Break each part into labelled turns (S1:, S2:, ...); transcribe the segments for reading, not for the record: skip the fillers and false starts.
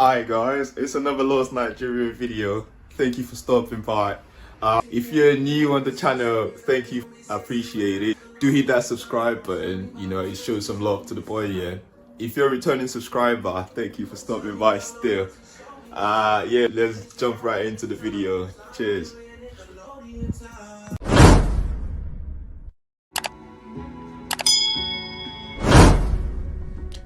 S1: Hi guys, it's another Lost Nigeria video. Thank you for stopping by. If you're new on the channel, thank you, I appreciate it. Do hit that subscribe button, you know, it shows some love to the boy here. If you're a returning subscriber, thank you for stopping by still. Yeah, let's jump right into the video. Cheers.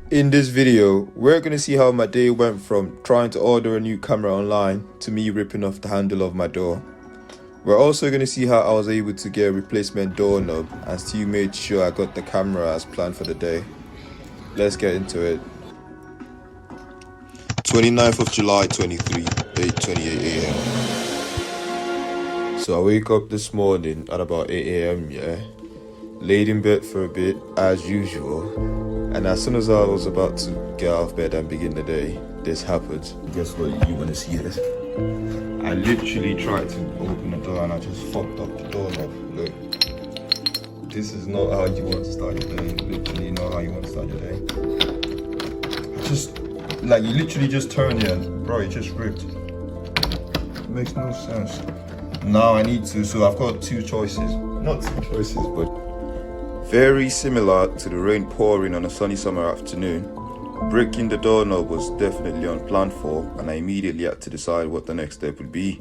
S1: In this video, we're going to see how my day went from trying to order a new camera online to me ripping off the handle of my door. We're also going to see how I was able to get a replacement doorknob and Stu made sure I got the camera as planned for the day. Let's get into it. 29th of July 23, 8:28 AM. So I wake up this morning at about 8 AM, yeah. Laid in bed for a bit, as usual. And as soon as I was about to get out of bed and begin the day, this happened. Guess what? You want to see this? I literally tried to open the door and I just fucked up the doorknob. Look. This is not how you want to start your day. Literally not how you want to start your day. You literally just turned it and, bro, it just ripped. It makes no sense. Now I need to, so I've got two choices. Not two choices, but very similar to the rain pouring on a sunny summer afternoon. Breaking the doorknob was definitely unplanned for, and I immediately had to decide what the next step would be.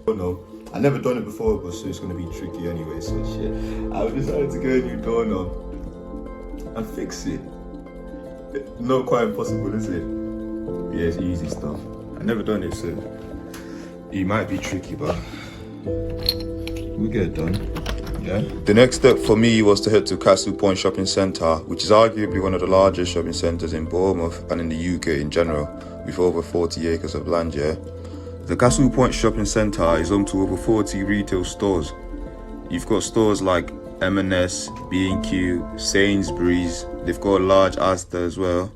S1: No, I never done it before, but so it's gonna be tricky anyway, so shit. I decided to get a new doorknob and fix it. Not quite impossible, is it? Yeah, it's easy stuff. I never done it, so it might be tricky, but we'll get it done. Yeah. The next step for me was to head to Castlepoint shopping centre, which is arguably one of the largest shopping centres in Bournemouth and in the UK in general, with over 40 acres of land, yeah. The Castlepoint shopping centre is home to over 40 retail stores. You've got stores like M&S, B&Q, Sainsbury's, they've got a large Asda as well,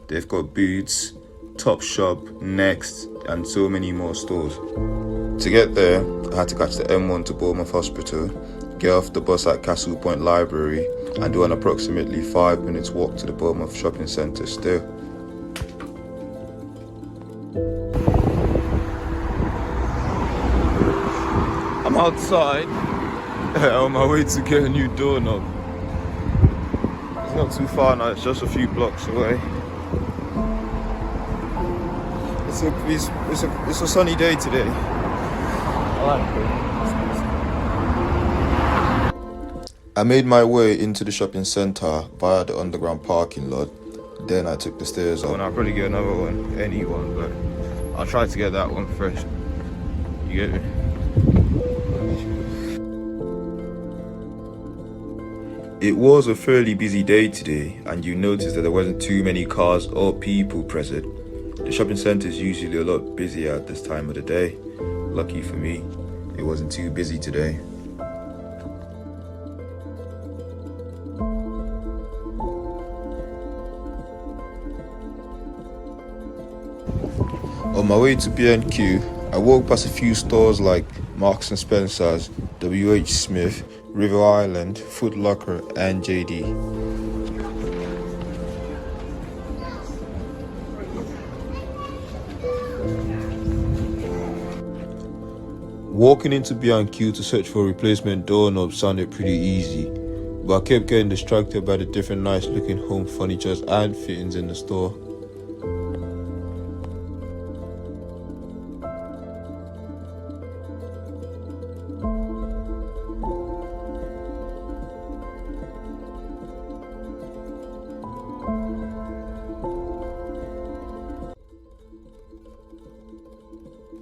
S1: they've got Boots, Topshop, Next, and so many more stores. To get there, I had to catch the M1 to Bournemouth Hospital, get off the bus at Castlepoint Library and do an approximately 5 minutes walk to the Bournemouth shopping centre still. I'm outside on my way to get a new doorknob. It's not too far now, it's just a few blocks away. It's a sunny day today. I like it. I made my way into the shopping centre via the underground parking lot. Then I took the stairs up. I'll probably get another one, anyone, but I'll try to get that one first. You get me? It was a fairly busy day today, and you noticed that there wasn't too many cars or people present. The shopping centre is usually a lot busier at this time of the day. Lucky for me, it wasn't too busy today. On my way to B&Q, I walked past a few stores like Marks & Spencer's, WH Smith, River Island, Foot Locker and JD. Walking into B&Q to search for a replacement doorknob sounded pretty easy, but I kept getting distracted by the different nice looking home furniture and fittings in the store.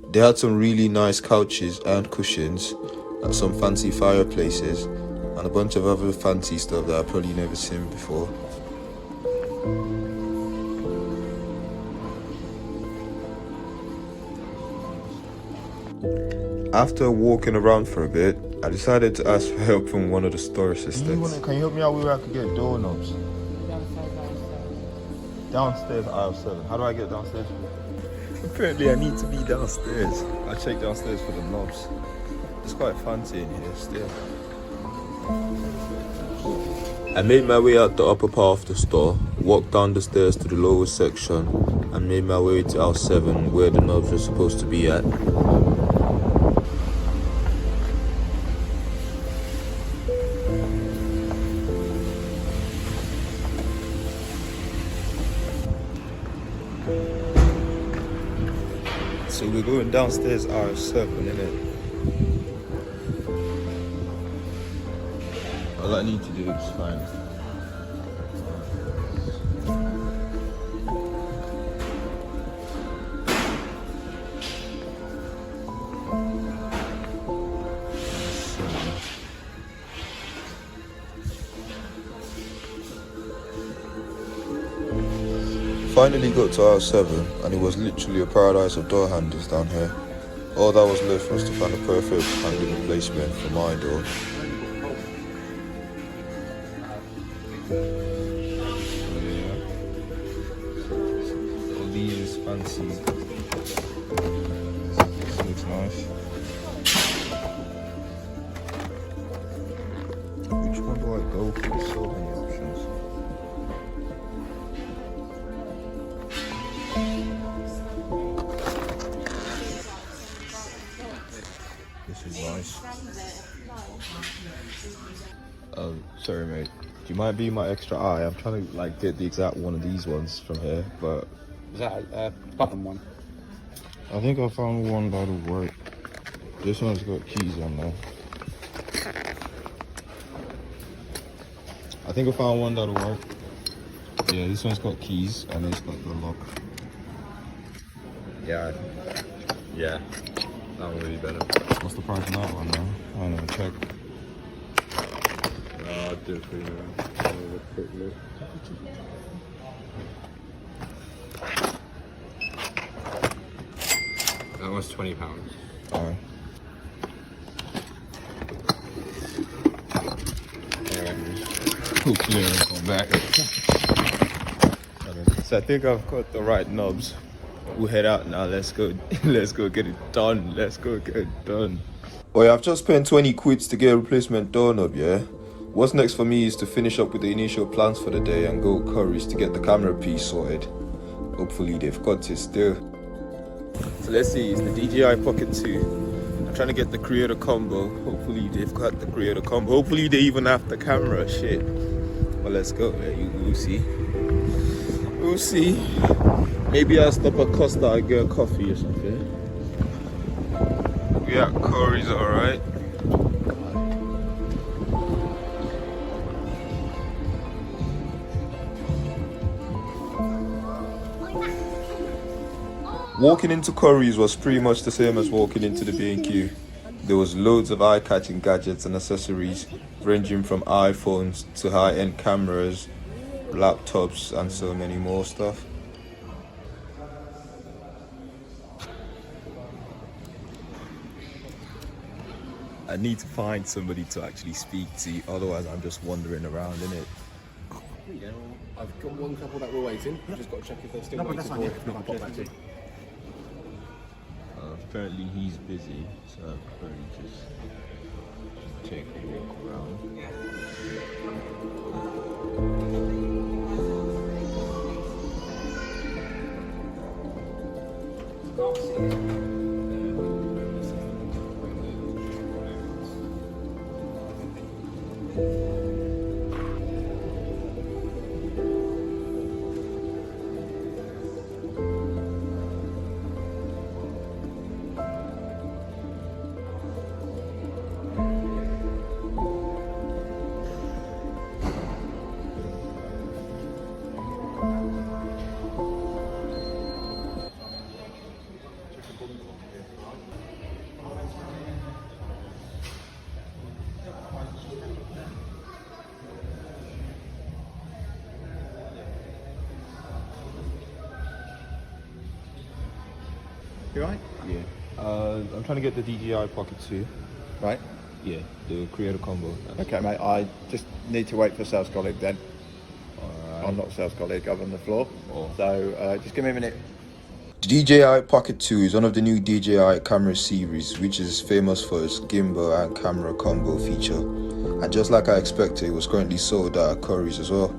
S1: They had some really nice couches and cushions, and some fancy fireplaces, and a bunch of other fancy stuff that I've probably never seen before. After walking around for a bit, I decided to ask for help from one of the store assistants. Can you help me out where I could get doorknobs? Downstairs aisle 7. How do I get downstairs? Apparently I need to be downstairs. I checked downstairs for the knobs. It's quite fancy in here still. I made my way out the upper part of the store, walked down the stairs to the lower section, and made my way to aisle 7 where the knobs were supposed to be at. So we're going downstairs aisle 7, innit? All I need to do is find finally got to aisle 7, and it was literally a paradise of door handles down here. All that was left was to find a perfect handle replacement for my door. All these fancy. This looks nice. Which one do I go for? There's so many options. This is nice. Sorry mate, do you mind being my extra eye? I'm trying to like get the exact one of these ones from here, but...
S2: Is that a button one?
S1: I think I found one that'll work. This one's got keys on there. I think I found one that'll work. Yeah, this one's got keys and it's got the lock.
S2: Yeah, that one really better.
S1: What's the price on that one now? I don't know, check.
S2: I'll do it for you. Have a quick look. That was £20.
S1: Alright. Hopefully I don't come back. So I think I've got the right knobs. We'll head out now. Let's go. Let's go get it done. Let's go get it done. Oh yeah, I've just spent 20 quids to get a replacement doorknob, yeah? What's next for me is to finish up with the initial plans for the day and go Curry's to get the camera piece sorted. Hopefully they've got it still. So let's see, it's the DJI Pocket 2. I'm trying to get the creator combo. Hopefully they've got the creator combo. Hopefully they even have the camera, shit. Well, let's go, we'll see. We'll see. Maybe I'll stop at Costa and get a coffee or something. Yeah, Curry's alright. Walking into Curry's was pretty much the same as walking into the B&Q. There was loads of eye-catching gadgets and accessories, ranging from iPhones to high-end cameras, laptops, and so many more stuff. I need to find somebody to actually speak to, otherwise I'm just wandering around, innit?
S2: Yeah, I've got one couple that we're waiting. We've just got to check if they're still waiting or if not, pop back to.
S1: Apparently he's busy, so I'll probably just take a walk around.
S2: You right?
S1: Yeah. I'm trying to get the DJI Pocket 2.
S2: Right.
S1: Yeah, the creator combo.
S2: Okay, mate. I just need to wait for sales colleague then.
S1: Alright.
S2: I'm not sales colleague. I'm on the floor.
S1: Oh.
S2: So just give me a minute.
S1: The DJI Pocket 2 is one of the new DJI camera series, which is famous for its gimbal and camera combo feature. And just like I expected, it was currently sold at Curry's as well.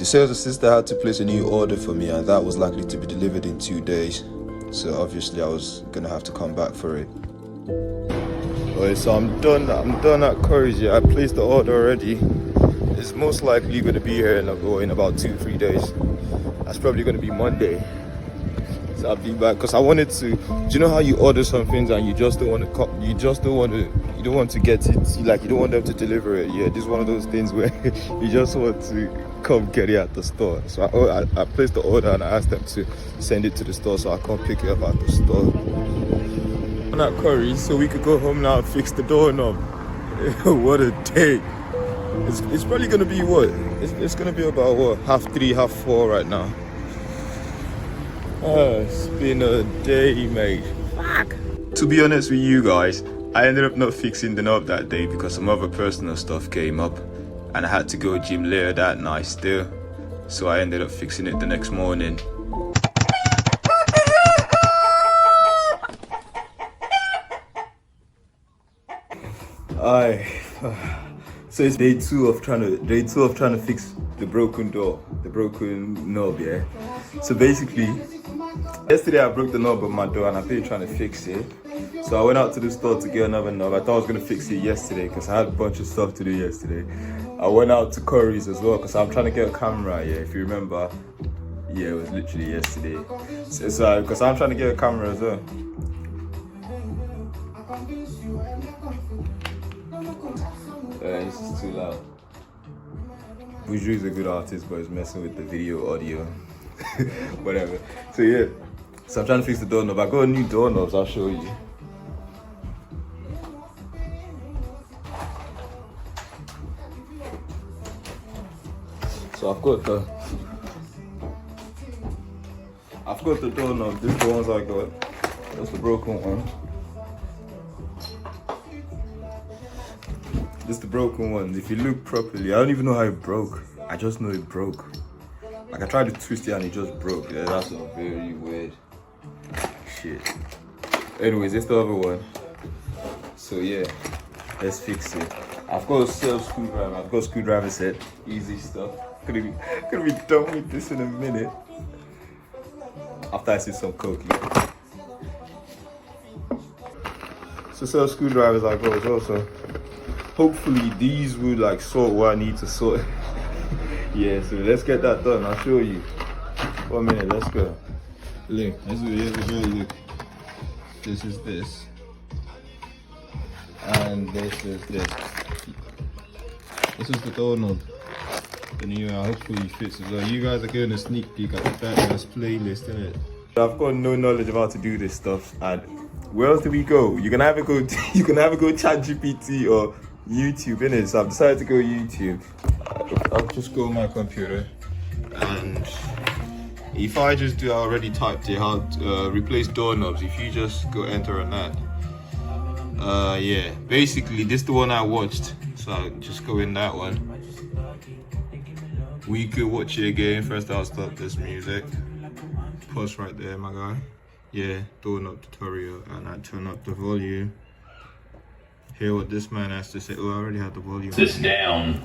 S1: The sales assistant had to place a new order for me, and that was likely to be delivered in 2 days. So obviously I was gonna have to come back for it. Okay, so I'm done at Curry's. Yeah, I placed the order already. It's most likely gonna be here in about 2-3 days. That's probably gonna be Monday. So I'll be back because I wanted to. Do you know how you order some things and you just don't want to? You don't want to get it. Like you don't want them to deliver it. Yeah, this is one of those things where you just want to come get it at the store. So I placed the order and I asked them to send it to the store so I can pick it up at the store. I'm at Curry's, so we could go home now and fix the doorknob. What a day! It's probably gonna be what? It's gonna be about what? 3:30, 4:30 right now. It's been a day, mate. Fuck. To be honest with you guys, I ended up not fixing the knob that day because some other personal stuff came up and I had to go gym later that night still. So I ended up fixing it the next morning. So it's day two of trying to fix the broken door, the broken knob, yeah. So basically, yesterday I broke the knob of my door and I've been trying to fix it. So I went out to the store to get another knob. I thought I was gonna fix it yesterday because I had a bunch of stuff to do yesterday. I went out to Curry's as well because I'm trying to get a camera, yeah, if you remember. Yeah, it was literally yesterday. So because I'm trying to get a camera as well. This is too loud. Buju is a good artist, but he's messing with the video audio. Whatever. So yeah, so I'm trying to fix the doorknob. I got new doorknobs, I'll show you. So I've got the doorknob. These are the ones I got. That's the broken one. This is the broken one. If you look properly, I don't even know how it broke. I just know it broke. Like I tried to twist it and it just broke. Yeah, that's a very weird shit. Anyways, it's the other one. So yeah, let's fix it. I've got a screwdriver. I've got a screwdriver set. Easy stuff. Gonna be done with this in a minute. After I see some coke. So set of screwdrivers I got as well. So hopefully these will like sort what I need to sort. Yeah, so let's get that done. I'll show you. 1 minute, let's go. Look, look. This is this. And this is this. This is the doorknob. The new one, hopefully fits as well. You guys are getting a sneak peek at that guy's playlist, innit? I've got no knowledge of how to do this stuff, and where else do we go? You can either go ChatGPT or YouTube, innit? So I've decided to go YouTube. I'll just go on my computer, and if I just do, I already typed it, how to replace doorknobs. If you just go enter on that, yeah, basically this is the one I watched, so I'll just go in that one. We could watch it again. First I'll stop this music, pause right there, my guy. Yeah, doorknob tutorial, and I turn up the volume. Hear what this man has to say. Oh, I already had the volume.
S3: This down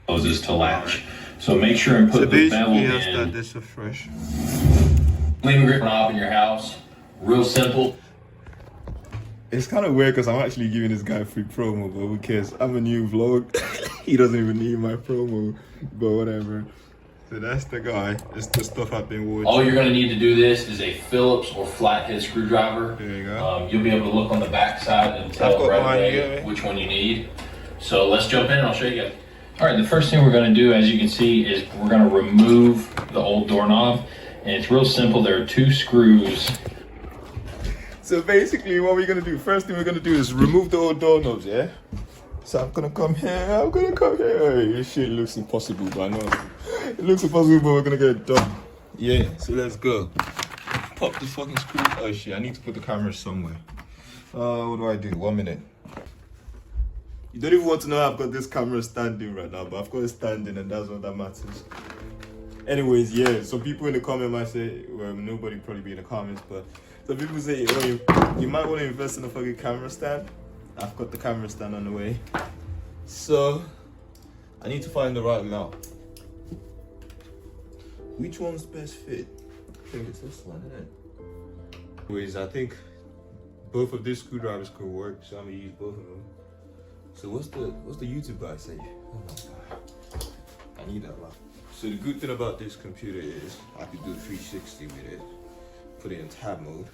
S3: closes to latch. So make sure and put the bevel in.
S1: Start this afresh.
S3: Leave grip knob in your house. Real simple.
S1: It's kind of weird because I'm actually giving this guy free promo, but who cares? I'm a new vlog. He doesn't even need my promo, but whatever. So that's the guy. It's the stuff I've been watching.
S3: All you're going to need to do this is a Phillips or flathead screwdriver.
S1: There you go.
S3: You'll be able to look on the back side and tell right away which one you need. So let's jump in and I'll show you guys. All right, the first thing we're going to do, as you can see, is we're going to remove the old doorknob. And it's real simple. There are 2 screws.
S1: So basically what we're going to do, first thing we're going to do is remove the old doorknobs, yeah? So I'm going to come here, Hey, this shit looks impossible, but I know. It looks impossible, but we're going to get it done. Yeah, so let's go. Pop the fucking screw. Oh shit, I need to put the camera somewhere. What do I do? 1 minute. You don't even want to know I've got this camera standing right now, but I've got it standing and that's what that matters. Anyways, yeah, so people in the comment might say, well, nobody probably be in the comments, but some people say, oh, you might want to invest in a fucking camera stand. I've got the camera stand on the way. So, I need to find the right mount. Which one's best fit? I think it's this one, isn't it? Anyways, I think both of these screwdrivers could work, so I'm gonna use both of them. So what's the YouTube guy say? Oh my god, I need that lot. So the good thing about this computer is I could do 360 with it. Put it in tab mode.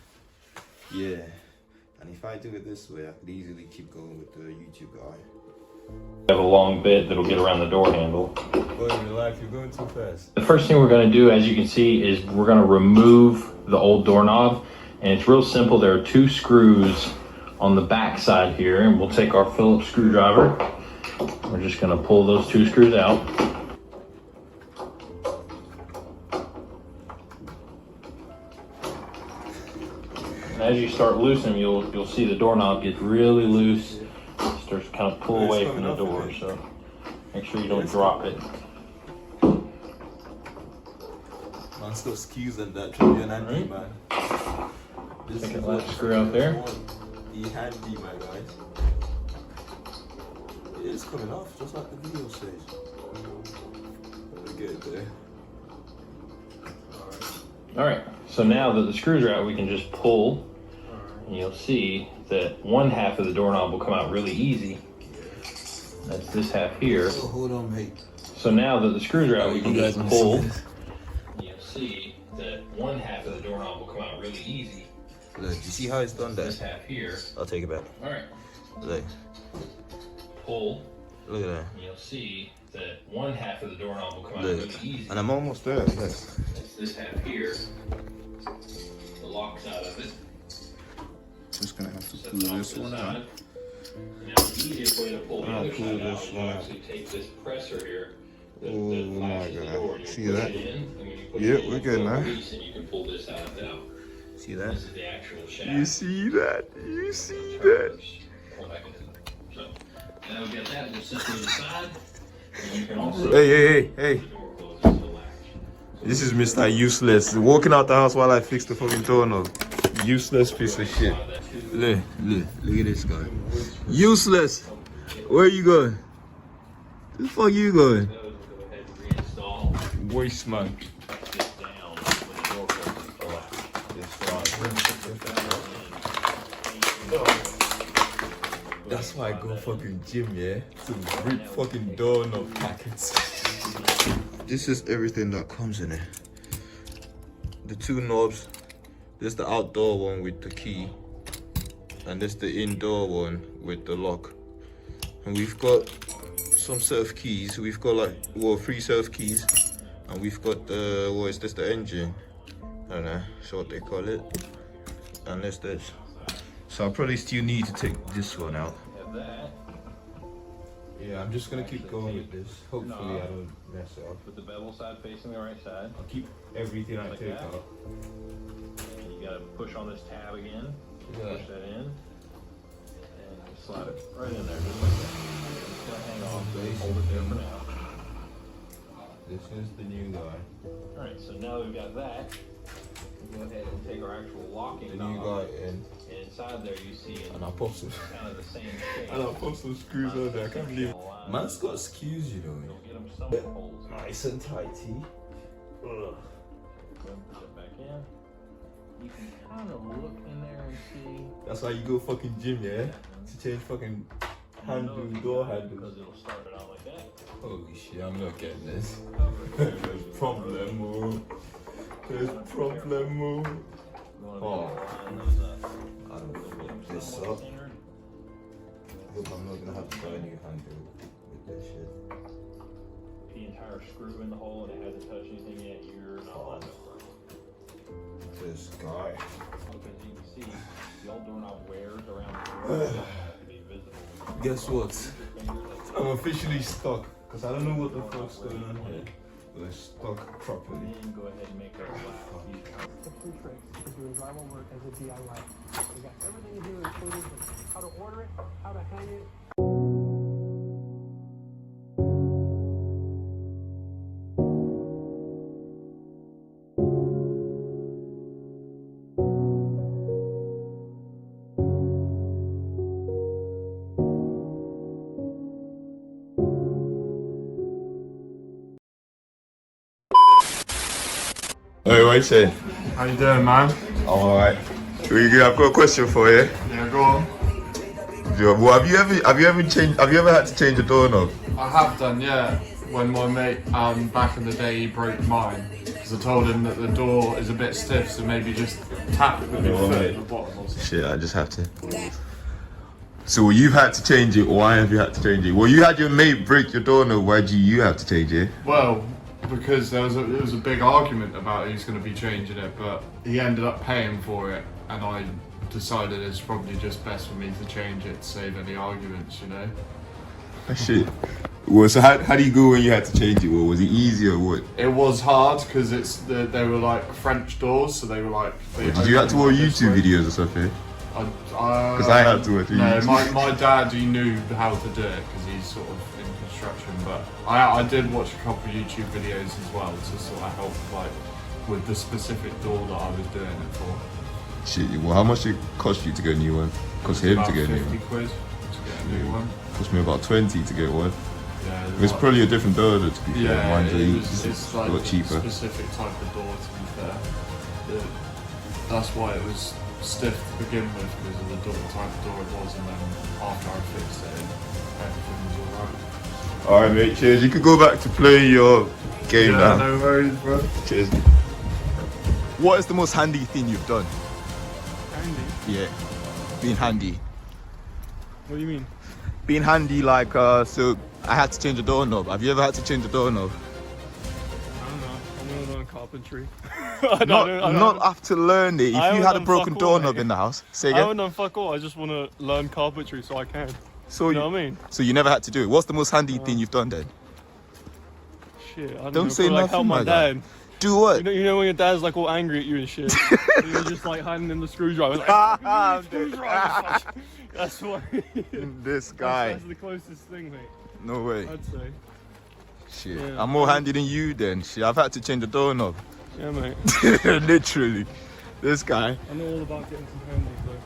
S1: Yeah, and if I do it this way, I could easily keep going with the YouTube guy.
S3: Have a long bit that'll get around the door handle.
S1: Boy, in real life, you're going too fast.
S3: The first thing we're going to do, as you can see, is we're going to remove the old doorknob, and it's real simple. There are 2 screws on the back side here, and we'll take our Phillips screwdriver. We're just going to pull those 2 screws out. And as you start loosening, you'll see the doorknob gets really loose. Starts to kind of pull away from the door, so make sure you don't drop it.
S1: Man's got skis and that, trying to be an handy man. This
S3: Take that last screw out there.
S1: Be handy, my guy. It is coming off, just like the video says. Let me get it there.
S3: Alright, so now that the screws are out, we can just pull, and you'll see that one half of the doorknob will come out really easy. That's this half here.
S1: Oh, hold on, mate.
S3: So now that the screws are out, we can just pull. And you'll see that one half of the doorknob will come out really easy.
S1: Look, you see how it's done there?
S3: This half here.
S1: I'll take it back.
S3: Alright.
S1: Look.
S3: Pull.
S1: Look at that.
S3: And you'll see that one half of the doorknob will come out really easy.
S1: And I'm almost there. Look.
S3: That's this half here. The lock side of it.
S1: Just gonna have to pull this one out.
S3: Now the easiest way to pull the other side out is to actually take this presser here.
S1: Oh my god. See that?
S3: Yep,
S1: we're good now.
S3: And you can pull this out.
S1: See that?
S3: This is the actual shaft.
S1: You see that? You see that?
S3: So now we've got that, we'll set it aside. And you can also
S1: Hey. This is Mr. Useless. Walking out the house while I fix the fucking doorknob. Useless piece of shit. Look at this guy. Useless. Where are you going? Where the fuck you going? Waste man. That's why I go fucking gym, yeah? To rip fucking doorknob packets. This is everything that comes in it. The 2 knobs. There's the outdoor one with the key. And there's the indoor one with the lock. And we've got some set of keys. We've got 3 set of keys. And we've got the, what is this, the engine? I don't know, that's what they call it. And there's this. So I probably still need to take this one out. Yeah, I'm just gonna keep going with this. Hopefully I don't mess it up.
S3: Put the bevel side facing the right side.
S1: I'll keep everything I take out.
S3: And you gotta push on this tab again. Push that in. And slide it right in there, just like that. Just gonna hang on. Hold it there for now.
S1: This is the new guy.
S3: Alright, so now that we've got that, we'll go ahead and take our actual locking
S1: The
S3: knob.
S1: new guy in.
S3: And inside there you see
S1: And I'll pop some.
S3: kind of the same shape.
S1: And I'll pop some screws on there. I can't believe it. Man's got skews, you know.
S3: You'll get them somewhat holes.
S1: Nice and tighty.
S3: Put it back in. You can kind of look in there and see.
S1: That's why you go fucking gym, yeah? To change fucking handle, door handles.
S3: Because it'll start it out like that.
S1: Holy shit, I'm not getting this. There's problemo. There's problemo. Oh. I don't fuck this up. I hope I'm not gonna have to buy a new handle with this shit.
S3: The entire screw in the hole and it hasn't touched anything yet, you're not allowed to.
S1: This guy.
S3: Because you can see the old doorknob wears around the door. To be visible.
S1: Guess what? I'm officially stuck. Because I don't know what the fuck's going on here. But it's stuck properly.
S3: Then go ahead and make that last.
S4: The free tricks is doing drywall work as a DIY. We got everything to do, including how to order it, how to hang it.
S1: what you saying?
S5: How you doing, man?
S1: I'm alright. I've got a question for you.
S5: Yeah, go on.
S1: Well, have you ever had to change a doorknob?
S5: I have done, yeah. When my mate, back in the day, he broke mine. Because I told him that the door is a bit stiff, so maybe just tap with your foot at the bottom or something.
S1: Shit, I just have to. So you've had to change it, or why have you had to change it? Well, you had your mate break your doorknob, why do you have to change it?
S5: Well, because there was a big argument about who's going to be changing it, but he ended up paying for it, and I decided it's probably just best for me to change it to save any arguments, you know?
S1: Oh, shit. Well, so how do you go when you had to change it? Well, was it easy or what?
S5: It was hard because they were like French doors, so they were like.
S1: Did you have to watch YouTube videos or something? Because I had to watch YouTube.
S5: No, my dad, he knew how to do it because he's sort of in construction, but I did watch a couple of YouTube videos as well to sort of help like with the specific door that I was doing it for.
S1: Shit, well, how much did it cost you to get a new one? Cost him to get a new one?
S5: 50 quid to get a new one.
S1: Cost me about 20 to get one.
S5: Yeah,
S1: It's probably a different door though, to be fair.
S5: yeah,
S1: Mine's
S5: it's
S1: a
S5: like
S1: lot cheaper.
S5: a specific type of door, to be fair. That's why it was stiff to begin with, because of the type of door it was, and then after I fixed it, everything was alright.
S1: Alright mate, cheers. You could go back to play your game now.
S5: No worries, bro.
S1: Cheers. What is the most handy thing you've done?
S4: Handy.
S1: Yeah, being handy.
S4: What do you mean?
S1: Being handy, like, so I had to change a doorknob. Have you ever had to change a doorknob?
S4: I don't know. I'm gonna learn carpentry.
S1: Not after learn it. If
S4: I
S1: you
S4: haven't
S1: had a
S4: done
S1: broken
S4: fuck all,
S1: doorknob
S4: mate.
S1: in the house, say
S4: I
S1: again.
S4: haven't done fuck all. I just want to learn carpentry so I can.
S1: So
S4: You know what I mean?
S1: So you never had to do it. What's the most handy thing you've done then?
S4: Shit. I
S1: Don't
S4: know,
S1: say
S4: but, like,
S1: nothing
S4: help my
S1: like that.
S4: dad.
S1: Do what?
S4: You know when your dad's like all angry at you and shit. You're just like handing him the screwdriver. Like, screwdriver. That's what.
S1: This guy.
S4: That's the closest thing, mate.
S1: No way.
S4: I'd say.
S1: Shit.
S4: Yeah.
S1: I'm more handy than you then. Shit. I've had to change the doorknob.
S4: Yeah, mate.
S1: Literally. This guy.
S4: I know all about getting some handles though.